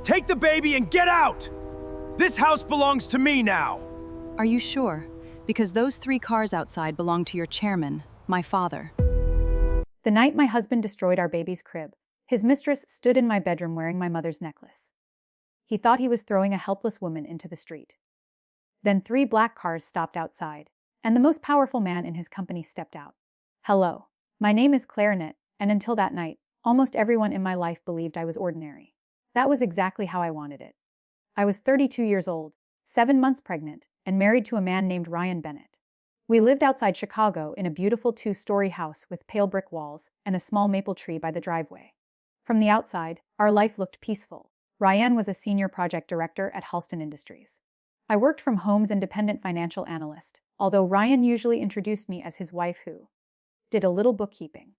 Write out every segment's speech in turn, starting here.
Take the baby and get out! This house belongs to me now! Are you sure? Because those 3 cars outside belong to your chairman, my father. The night my husband destroyed our baby's crib, his mistress stood in my bedroom wearing my mother's necklace. He thought he was throwing a helpless woman into the street. Then 3 black cars stopped outside, and the most powerful man in his company stepped out. Hello, my name is Clarinet, and until that night, almost everyone in my life believed I was ordinary. That was exactly how I wanted it. I was 32 years old, 7 months pregnant, and married to a man named Ryan Bennett. We lived outside Chicago in a beautiful 2-story house with pale brick walls and a small maple tree by the driveway. From the outside, our life looked peaceful. Ryan was a senior project director at Halston Industries. I worked from home as independent financial analyst, although Ryan usually introduced me as his wife who did a little bookkeeping.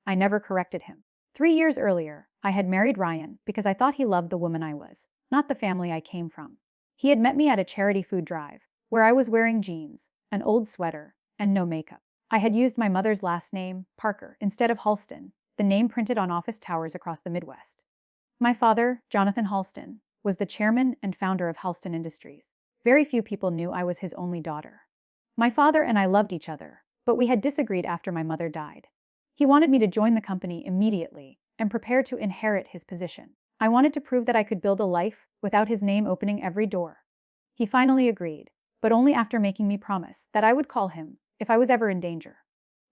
I never corrected him. 3 years earlier, I had married Ryan because I thought he loved the woman I was, not the family I came from. He had met me at a charity food drive, where I was wearing jeans, an old sweater, and no makeup. I had used my mother's last name, Parker, instead of Halston, the name printed on office towers across the Midwest. My father, Jonathan Halston, was the chairman and founder of Halston Industries. Very few people knew I was his only daughter. My father and I loved each other, but we had disagreed after my mother died. He wanted me to join the company immediately and prepare to inherit his position. I wanted to prove that I could build a life without his name opening every door. He finally agreed, but only after making me promise that I would call him if I was ever in danger.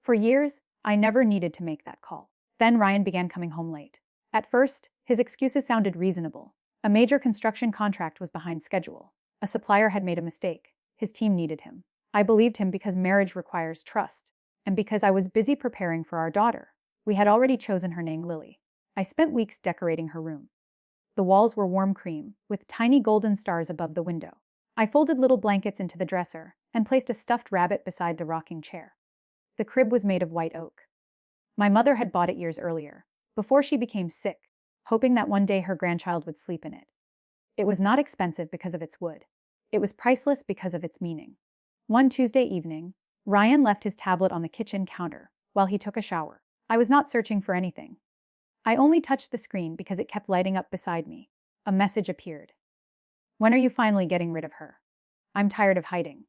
For years, I never needed to make that call. Then Ryan began coming home late. At first, his excuses sounded reasonable. A major construction contract was behind schedule. A supplier had made a mistake. His team needed him. I believed him because marriage requires trust, and because I was busy preparing for our daughter. We had already chosen her name, Lily. I spent weeks decorating her room. The walls were warm cream, with tiny golden stars above the window. I folded little blankets into the dresser and placed a stuffed rabbit beside the rocking chair. The crib was made of white oak. My mother had bought it years earlier, before she became sick, hoping that one day her grandchild would sleep in it. It was not expensive because of its wood. It was priceless because of its meaning. One Tuesday evening, Ryan left his tablet on the kitchen counter while he took a shower. I was not searching for anything. I only touched the screen because it kept lighting up beside me. A message appeared. When are you finally getting rid of her? I'm tired of hiding.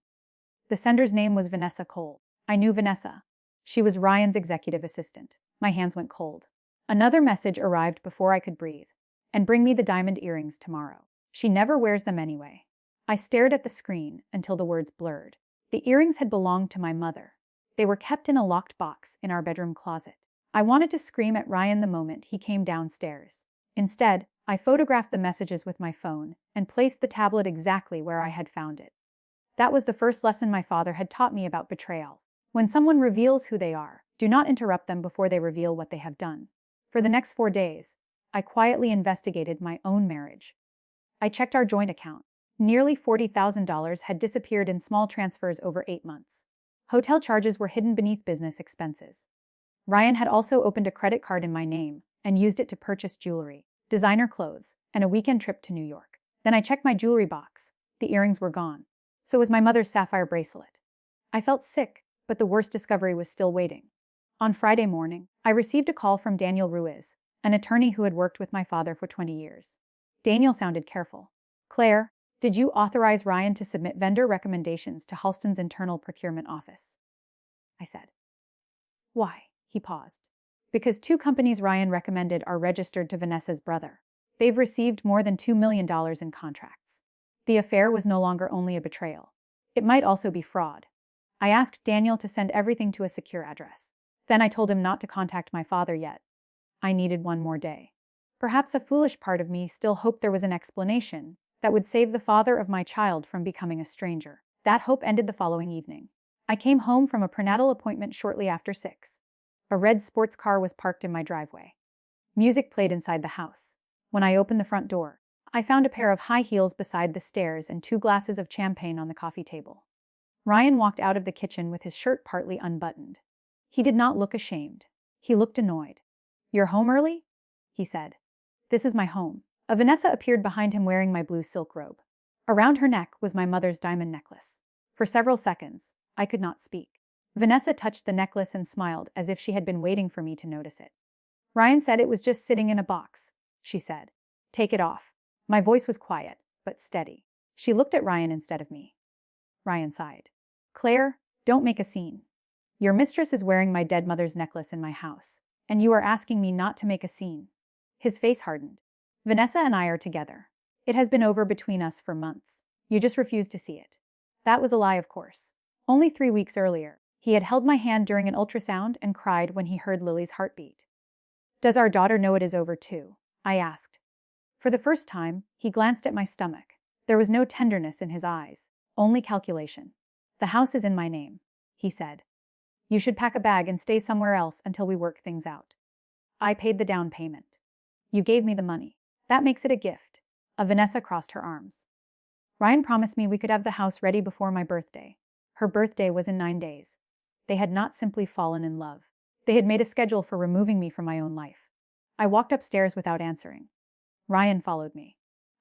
The sender's name was Vanessa Cole. I knew Vanessa. She was Ryan's executive assistant. My hands went cold. Another message arrived before I could breathe. And bring me the diamond earrings tomorrow. She never wears them anyway. I stared at the screen until the words blurred. The earrings had belonged to my mother. They were kept in a locked box in our bedroom closet. I wanted to scream at Ryan the moment he came downstairs. Instead, I photographed the messages with my phone and placed the tablet exactly where I had found it. That was the first lesson my father had taught me about betrayal. When someone reveals who they are, do not interrupt them before they reveal what they have done. For the next 4 days, I quietly investigated my own marriage. I checked our joint account. Nearly $40,000 had disappeared in small transfers over 8 months. Hotel charges were hidden beneath business expenses. Ryan had also opened a credit card in my name and used it to purchase jewelry, designer clothes, and a weekend trip to New York. Then I checked my jewelry box. The earrings were gone. So was my mother's sapphire bracelet. I felt sick, but the worst discovery was still waiting. On Friday morning, I received a call from Daniel Ruiz, an attorney who had worked with my father for 20 years. Daniel sounded careful. Claire, did you authorize Ryan to submit vendor recommendations to Halston's internal procurement office? I said. Why? He paused. Because 2 companies Ryan recommended are registered to Vanessa's brother. They've received more than $2 million in contracts. The affair was no longer only a betrayal. It might also be fraud. I asked Daniel to send everything to a secure address. Then I told him not to contact my father yet. I needed 1 more day. Perhaps a foolish part of me still hoped there was an explanation that would save the father of my child from becoming a stranger. That hope ended the following evening. I came home from a prenatal appointment shortly after 6. A red sports car was parked in my driveway. Music played inside the house. When I opened the front door, I found a pair of high heels beside the stairs and 2 glasses of champagne on the coffee table. Ryan walked out of the kitchen with his shirt partly unbuttoned. He did not look ashamed. He looked annoyed. "You're home early?" he said. "This is my home." Vanessa appeared behind him wearing my blue silk robe. Around her neck was my mother's diamond necklace. For several seconds, I could not speak. Vanessa touched the necklace and smiled as if she had been waiting for me to notice it. "Ryan said it was just sitting in a box," she said. "Take it off." My voice was quiet, but steady. She looked at Ryan instead of me. Ryan sighed. Claire, don't make a scene. Your mistress is wearing my dead mother's necklace in my house, and you are asking me not to make a scene. His face hardened. Vanessa and I are together. It has been over between us for months. You just refuse to see it. That was a lie, of course. Only 3 weeks earlier, he had held my hand during an ultrasound and cried when he heard Lily's heartbeat. Does our daughter know it is over too? I asked. For the first time, he glanced at my stomach. There was no tenderness in his eyes, only calculation. The house is in my name, he said. You should pack a bag and stay somewhere else until we work things out. I paid the down payment. You gave me the money. That makes it a gift. Vanessa crossed her arms. Ryan promised me we could have the house ready before my birthday. Her birthday was in 9 days. They had not simply fallen in love. They had made a schedule for removing me from my own life. I walked upstairs without answering. Ryan followed me.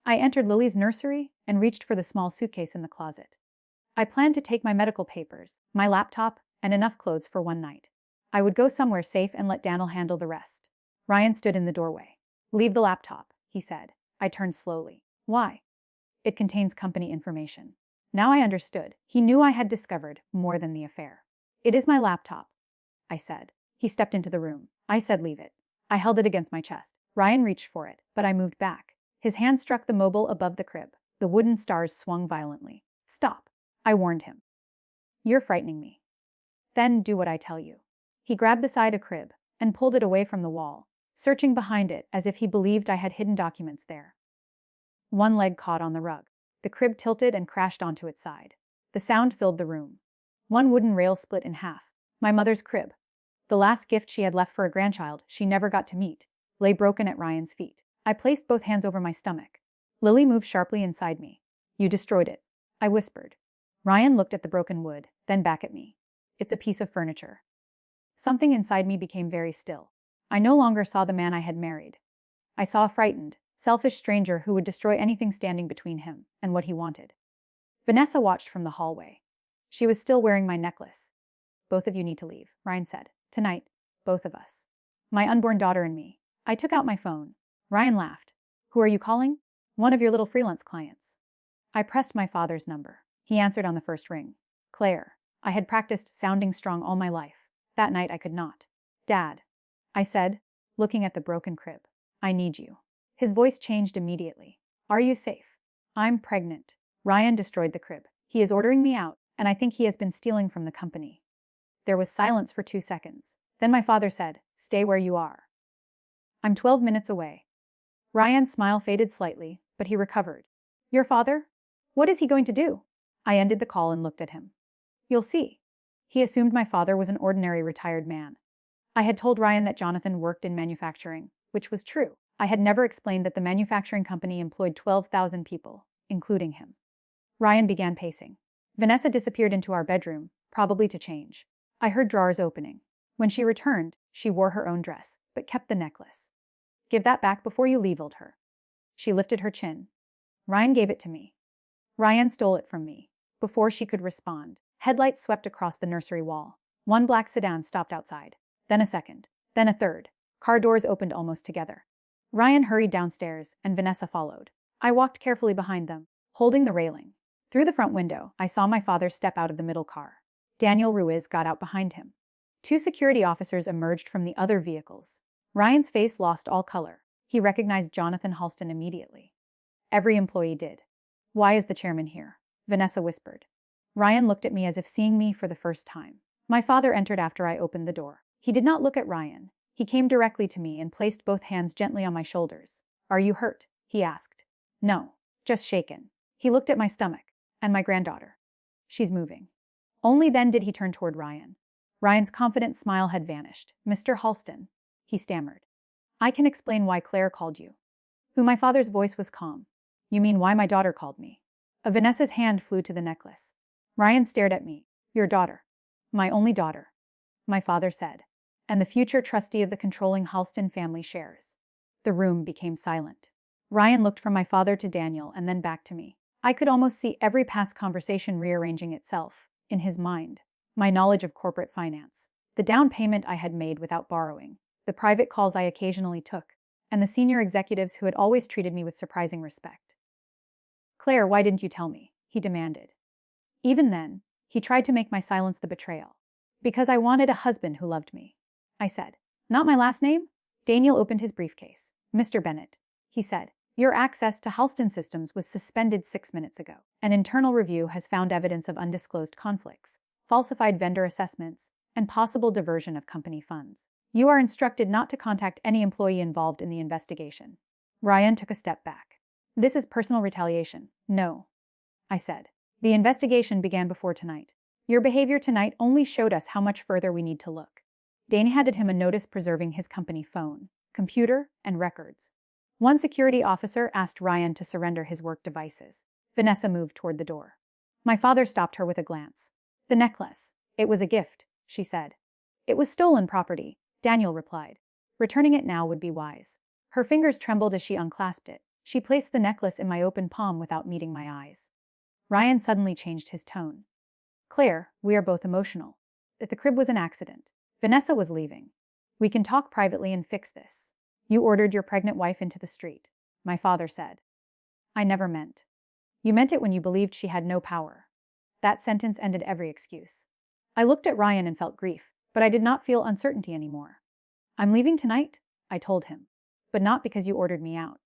I entered Lily's nursery and reached for the small suitcase in the closet. I planned to take my medical papers, my laptop, and enough clothes for one night. I would go somewhere safe and let Daniel handle the rest. Ryan stood in the doorway. Leave the laptop, he said. I turned slowly. Why? It contains company information. Now I understood. He knew I had discovered more than the affair. It is my laptop, I said. He stepped into the room. I said leave it. I held it against my chest. Ryan reached for it, but I moved back. His hand struck the mobile above the crib. The wooden stars swung violently. Stop, I warned him. You're frightening me. Then do what I tell you. He grabbed the side of crib and pulled it away from the wall, searching behind it as if he believed I had hidden documents there. One leg caught on the rug. The crib tilted and crashed onto its side. The sound filled the room. One wooden rail split in half. My mother's crib, the last gift she had left for a grandchild she never got to meet, lay broken at Ryan's feet. I placed both hands over my stomach. Lily moved sharply inside me. You destroyed it, I whispered. Ryan looked at the broken wood, then back at me. It's a piece of furniture. Something inside me became very still. I no longer saw the man I had married. I saw a frightened, selfish stranger who would destroy anything standing between him and what he wanted. Vanessa watched from the hallway. She was still wearing my necklace. Both of you need to leave, Ryan said. Tonight, both of us. My unborn daughter and me. I took out my phone. Ryan laughed. Who are you calling? One of your little freelance clients. I pressed my father's number. He answered on the first ring. Claire. I had practiced sounding strong all my life. That night I could not. Dad, I said, looking at the broken crib. I need you. His voice changed immediately. Are you safe? I'm pregnant. Ryan destroyed the crib. He is ordering me out, and I think he has been stealing from the company. There was silence for 2 seconds. Then my father said, stay where you are. I'm 12 minutes away. Ryan's smile faded slightly, but he recovered. Your father? What is he going to do? I ended the call and looked at him. You'll see. He assumed my father was an ordinary retired man. I had told Ryan that Jonathan worked in manufacturing, which was true. I had never explained that the manufacturing company employed 12,000 people, including him. Ryan began pacing. Vanessa disappeared into our bedroom, probably to change. I heard drawers opening. When she returned, she wore her own dress, but kept the necklace. Give that back before you leave, told her. She lifted her chin. Ryan gave it to me. Ryan stole it from me. Before she could respond, headlights swept across the nursery wall. One black sedan stopped outside. Then a second. Then a third. Car doors opened almost together. Ryan hurried downstairs, and Vanessa followed. I walked carefully behind them, holding the railing. Through the front window, I saw my father step out of the middle car. Daniel Ruiz got out behind him. 2 security officers emerged from the other vehicles. Ryan's face lost all color. He recognized Jonathan Halston immediately. Every employee did. Why is the chairman here? Vanessa whispered. Ryan looked at me as if seeing me for the first time. My father entered after I opened the door. He did not look at Ryan. He came directly to me and placed both hands gently on my shoulders. Are you hurt? He asked. No, just shaken. He looked at my stomach and my granddaughter. She's moving. Only then did he turn toward Ryan. Ryan's confident smile had vanished. Mr. Halston, he stammered. I can explain why Claire called you. My father's voice was calm. You mean why my daughter called me? Vanessa's hand flew to the necklace. Ryan stared at me. Your daughter. My only daughter. My father said. And the future trustee of the controlling Halston family shares. The room became silent. Ryan looked from my father to Daniel and then back to me. I could almost see every past conversation rearranging itself, in his mind. My knowledge of corporate finance, the down payment I had made without borrowing, the private calls I occasionally took, and the senior executives who had always treated me with surprising respect. "Claire, why didn't you tell me?" he demanded. Even then, he tried to make my silence the betrayal. "Because I wanted a husband who loved me," I said. "Not my last name?" Daniel opened his briefcase. "Mr. Bennett," he said, "your access to Halston systems was suspended 6 minutes ago. An internal review has found evidence of undisclosed conflicts, falsified vendor assessments, and possible diversion of company funds. You are instructed not to contact any employee involved in the investigation." Ryan took a step back. "This is personal retaliation." "No," I said. "The investigation began before tonight. Your behavior tonight only showed us how much further we need to look." Danny handed him a notice preserving his company phone, computer, and records. One security officer asked Ryan to surrender his work devices. Vanessa moved toward the door. My father stopped her with a glance. "The necklace. It was a gift," she said. "It was stolen property," Daniel replied. "Returning it now would be wise." Her fingers trembled as she unclasped it. She placed the necklace in my open palm without meeting my eyes. Ryan suddenly changed his tone. "Claire, we are both emotional. The crib was an accident. Vanessa was leaving. We can talk privately and fix this. You ordered your pregnant wife into the street," my father said. "I never meant." "You meant it when you believed she had no power." That sentence ended every excuse. I looked at Ryan and felt grief, but I did not feel uncertainty anymore. "I'm leaving tonight," I told him. "But not because you ordered me out.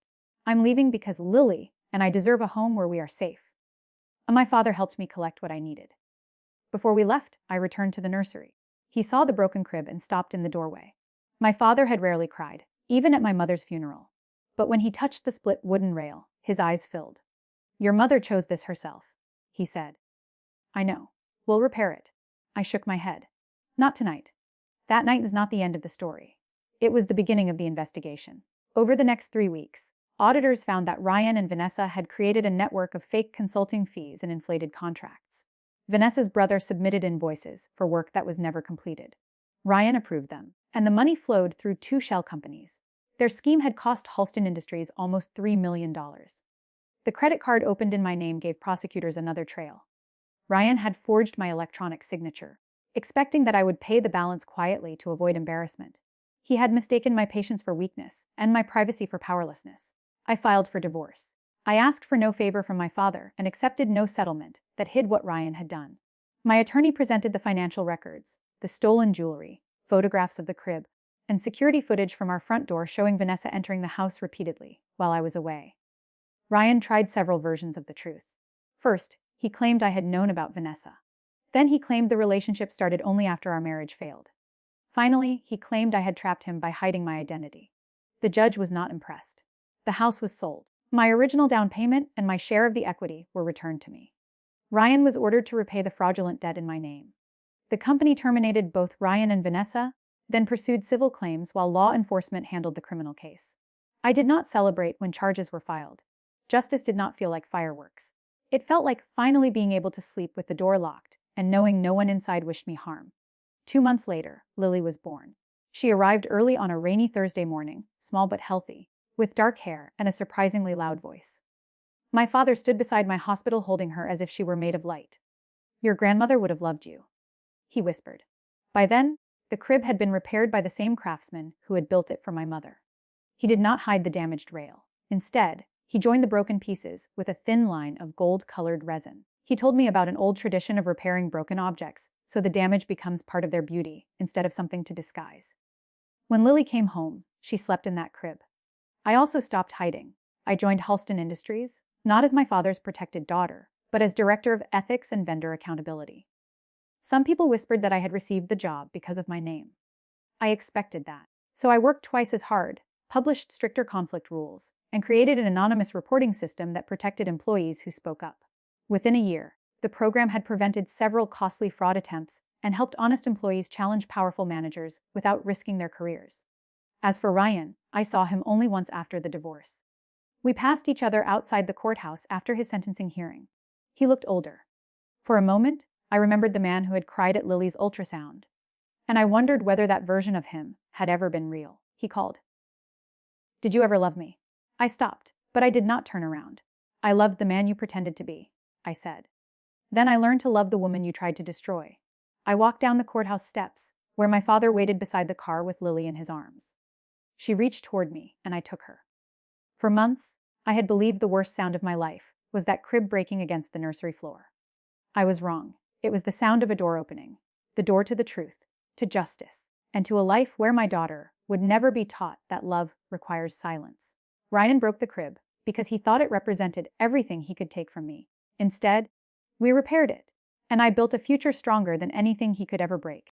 I'm leaving because Lily and I deserve a home where we are safe." My father helped me collect what I needed. Before we left, I returned to the nursery. He saw the broken crib and stopped in the doorway. My father had rarely cried, even at my mother's funeral. But when he touched the split wooden rail, his eyes filled. "Your mother chose this herself," he said. "I know. We'll repair it." I shook my head. "Not tonight." That night is not the end of the story. It was the beginning of the investigation. Over the next 3 weeks, auditors found that Ryan and Vanessa had created a network of fake consulting fees and inflated contracts. Vanessa's brother submitted invoices for work that was never completed. Ryan approved them, and the money flowed through 2 shell companies. Their scheme had cost Halston Industries almost $3 million. The credit card opened in my name gave prosecutors another trail. Ryan had forged my electronic signature, expecting that I would pay the balance quietly to avoid embarrassment. He had mistaken my patience for weakness and my privacy for powerlessness. I filed for divorce. I asked for no favor from my father and accepted no settlement that hid what Ryan had done. My attorney presented the financial records, the stolen jewelry, photographs of the crib, and security footage from our front door showing Vanessa entering the house repeatedly while I was away. Ryan tried several versions of the truth. First, he claimed I had known about Vanessa. Then he claimed the relationship started only after our marriage failed. Finally, he claimed I had trapped him by hiding my identity. The judge was not impressed. The house was sold. My original down payment and my share of the equity were returned to me. Ryan was ordered to repay the fraudulent debt in my name. The company terminated both Ryan and Vanessa, then pursued civil claims while law enforcement handled the criminal case. I did not celebrate when charges were filed. Justice did not feel like fireworks. It felt like finally being able to sleep with the door locked and knowing no one inside wished me harm. 2 months later, Lily was born. She arrived early on a rainy Thursday morning, small but healthy, with dark hair and a surprisingly loud voice. My father stood beside my hospital holding her as if she were made of light. "Your grandmother would have loved you," he whispered. By then, the crib had been repaired by the same craftsman who had built it for my mother. He did not hide the damaged rail. Instead, he joined the broken pieces with a thin line of gold-colored resin. He told me about an old tradition of repairing broken objects, so the damage becomes part of their beauty instead of something to disguise. When Lily came home, she slept in that crib. I also stopped hiding. I joined Halston Industries, not as my father's protected daughter, but as director of ethics and vendor accountability. Some people whispered that I had received the job because of my name. I expected that. So I worked twice as hard, published stricter conflict rules, and created an anonymous reporting system that protected employees who spoke up. Within a year, the program had prevented several costly fraud attempts and helped honest employees challenge powerful managers without risking their careers. As for Ryan, I saw him only once after the divorce. We passed each other outside the courthouse after his sentencing hearing. He looked older. For a moment, I remembered the man who had cried at Lily's ultrasound. And I wondered whether that version of him had ever been real. He called. "Did you ever love me?" I stopped, but I did not turn around. "I loved the man you pretended to be," I said. "Then I learned to love the woman you tried to destroy." I walked down the courthouse steps, where my father waited beside the car with Lily in his arms. She reached toward me, and I took her. For months, I had believed the worst sound of my life was that crib breaking against the nursery floor. I was wrong. It was the sound of a door opening, the door to the truth, to justice, and to a life where my daughter would never be taught that love requires silence. Ryan broke the crib because he thought it represented everything he could take from me. Instead, we repaired it, and I built a future stronger than anything he could ever break.